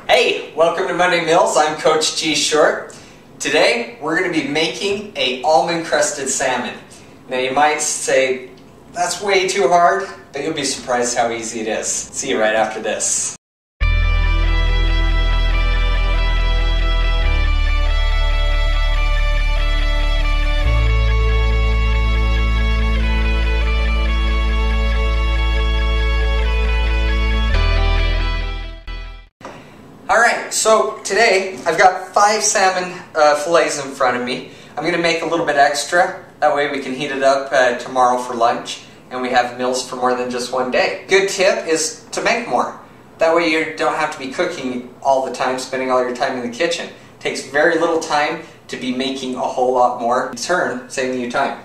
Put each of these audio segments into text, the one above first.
Hey, welcome to Monday Meals. I'm Coach G Short. Today we're going to be making a almond crusted salmon. Now you might say, that's way too hard, but you'll be surprised how easy it is. See you right after this. Alright, so today I've got 5 salmon fillets in front of me. I'm going to make a little bit extra, that way we can heat it up tomorrow for lunch and we have meals for more than just one day. Good tip is to make more. That way you don't have to be cooking all the time, spending all your time in the kitchen. It takes very little time to be making a whole lot more in turn, saving you time.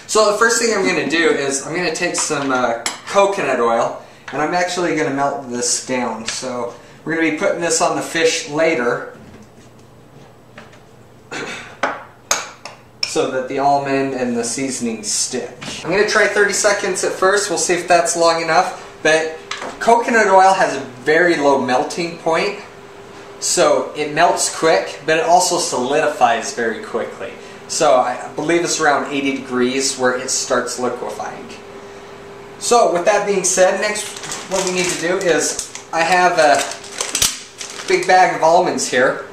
So the first thing I'm going to do is I'm going to take some coconut oil and I'm actually going to melt this down. So we're going to be putting this on the fish later so that the almond and the seasonings stick. I'm going to try 30 seconds at first. We'll see if that's long enough. But coconut oil has a very low melting point, so it melts quick, but it also solidifies very quickly. So I believe it's around 80 degrees where it starts liquefying. So with that being said, next what we need to do is I have a big bag of almonds here,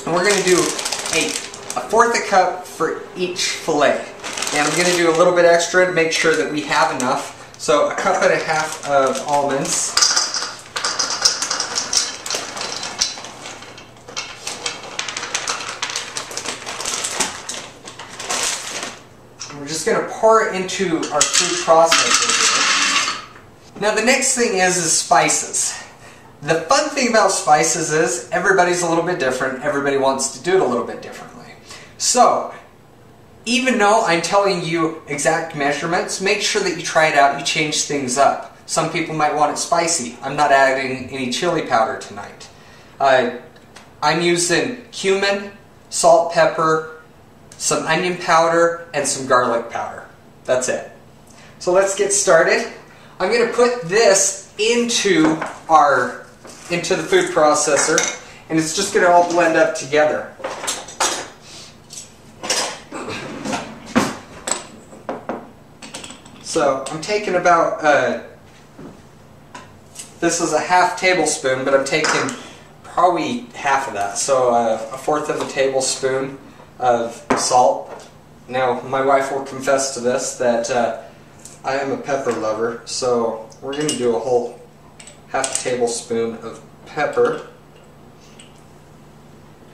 and we're going to do a fourth a cup for each fillet. And I'm going to do a little bit extra to make sure that we have enough. So a cup and a half of almonds. And we're just going to pour it into our food processor here. Now the next thing is spices. The fun thing about spices is everybody's a little bit different. Everybody wants to do it a little bit differently. So, even though I'm telling you exact measurements, make sure that you try it out, you change things up. Some people might want it spicy. I'm not adding any chili powder tonight. I'm using cumin, salt, pepper, some onion powder, and some garlic powder. That's it. So let's get started. I'm going to put this into the food processor, and it's just going to all blend up together. So I'm taking about, this is a half tablespoon, but I'm taking probably half of that. So a fourth of a tablespoon of salt. Now my wife will confess to this that I am a pepper lover, so we're going to do a whole half a tablespoon of pepper.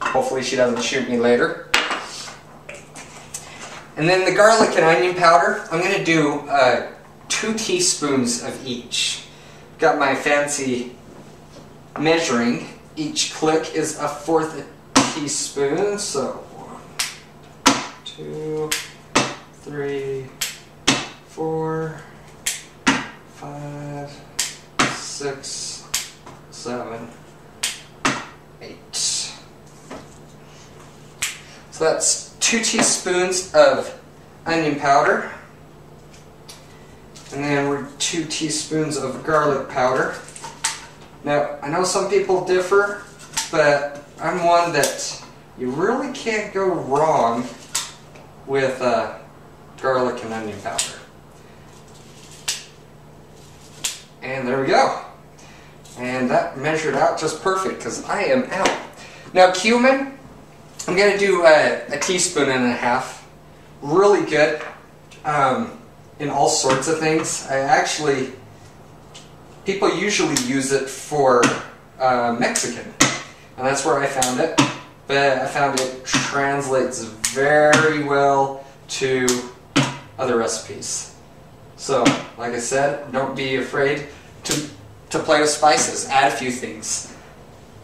Hopefully she doesn't shoot me later. And then the garlic and onion powder, I'm going to do 2 teaspoons of each. Got my fancy measuring. Each click is a fourth a teaspoon. So 1, 2, 3, 4, 5, 6, 7, 8. So that's 2 teaspoons of onion powder, and then we're 2 teaspoons of garlic powder. Now I know some people differ, but I'm one that you really can't go wrong with garlic and onion powder. And there we go. And that measured out just perfect because I am out. Now cumin, I'm going to do a teaspoon and a half. Really good in all sorts of things. People usually use it for Mexican, and that's where I found it. But I found it translates very well to other recipes. So, like I said, don't be afraid to play with spices. Add a few things.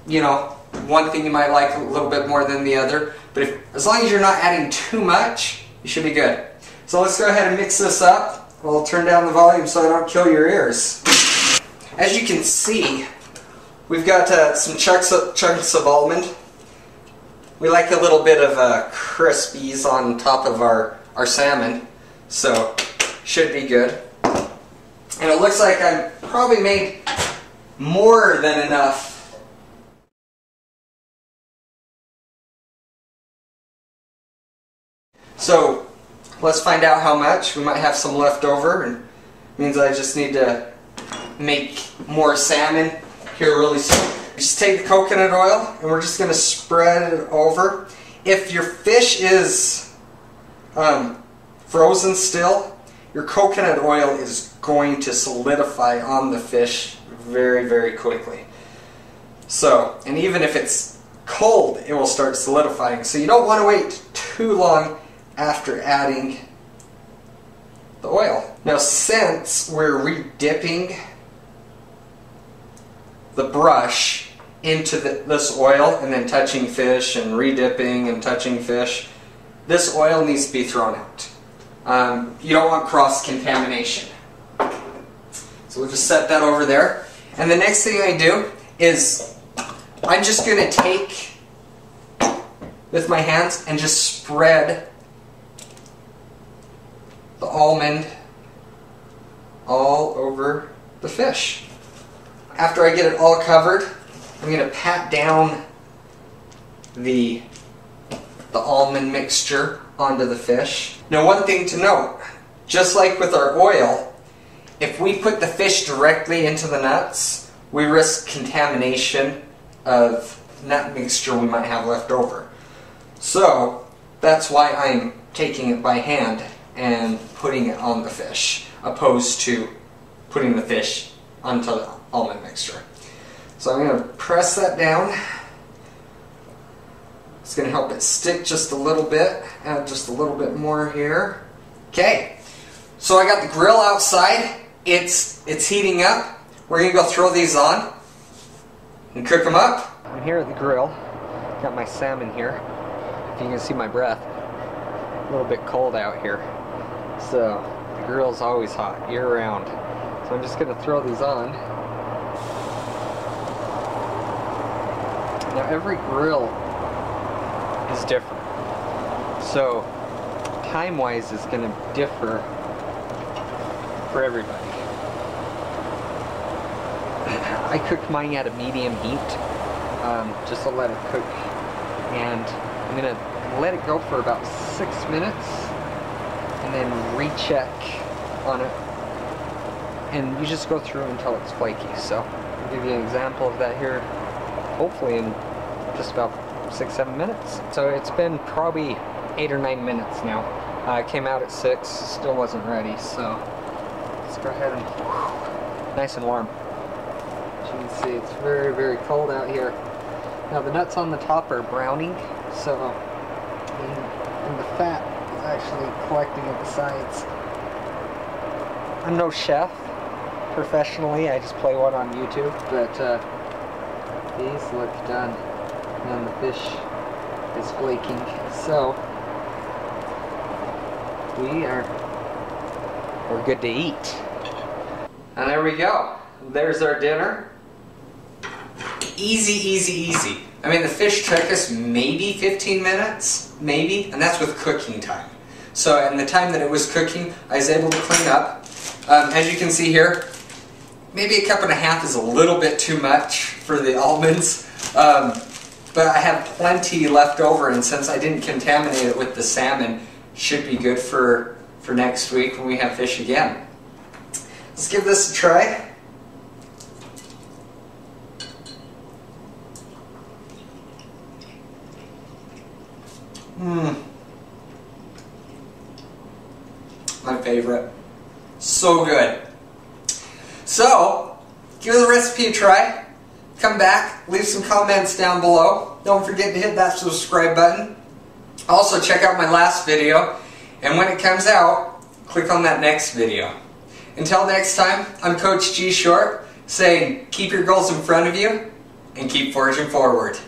You know, one thing you might like a little bit more than the other, but as long as you're not adding too much, you should be good. So let's go ahead and mix this up. I'll turn down the volume so I don't kill your ears. As you can see, we've got some chunks of almond. We like a little bit of crispies on top of our salmon, so should be good. And it looks like I probably made more than enough So let's find out how much. We might have some left over, and means I just need to make more salmon here really soon. Just take the coconut oil and we're just going to spread it over. If your fish is frozen still, your coconut oil is going to solidify on the fish very, very quickly. So, and even if it's cold, it will start solidifying. So you don't want to wait too long after adding the oil. Now, since we're re-dipping the brush into this oil and then touching fish and re-dipping and touching fish, this oil needs to be thrown out. You don't want cross-contamination. So we'll just set that over there. And the next thing I do is I'm just going to take with my hands and just spread the almond all over the fish. After I get it all covered, I'm going to pat down the almond mixture onto the fish. Now, one thing to note, just like with our oil, if we put the fish directly into the nuts, we risk contamination of nut mixture we might have left over. So that's why I'm taking it by hand and putting it on the fish, opposed to putting the fish onto the almond mixture. So I'm going to press that down. It's going to help it stick just a little bit. Add just a little bit more here. Okay, so I got the grill outside. It's heating up. We're going to go throw these on and cook them up. I'm here at the grill. Got my salmon here. If you can see my breath. A little bit cold out here. So the grill's always hot year round. So I'm just going to throw these on. Now every grill is different. So time-wise is going to differ for everybody. I cooked mine at a medium heat, just to let it cook, and I'm going to let it go for about 6 minutes and then recheck on it, and you just go through until it's flaky. So I'll give you an example of that here, hopefully in just about 6-7 minutes. So it's been probably 8 or 9 minutes now. I came out at 6, still wasn't ready, so let's go ahead and nice and warm. As you can see, it's very, very cold out here. Now the nuts on the top are browning, so and the fat is actually collecting at the sides. I'm no chef professionally, I just play one on YouTube, but these look done. And the fish is flaking, so we're good to eat. And there we go. There's our dinner. Easy, easy, easy. I mean, the fish took us maybe 15 minutes, maybe, and that's with cooking time. So in the time that it was cooking, I was able to clean up. As you can see here, maybe a cup and a half is a little bit too much for the almonds. But I have plenty left over, and since I didn't contaminate it with the salmon, should be good for next week when we have fish again. Let's give this a try. My favorite. So good. So, give the recipe a try. Come back, leave some comments down below. Don't forget to hit that subscribe button. Also, check out my last video, and when it comes out, click on that next video. Until next time, I'm Coach G Short, saying keep your goals in front of you and keep forging forward.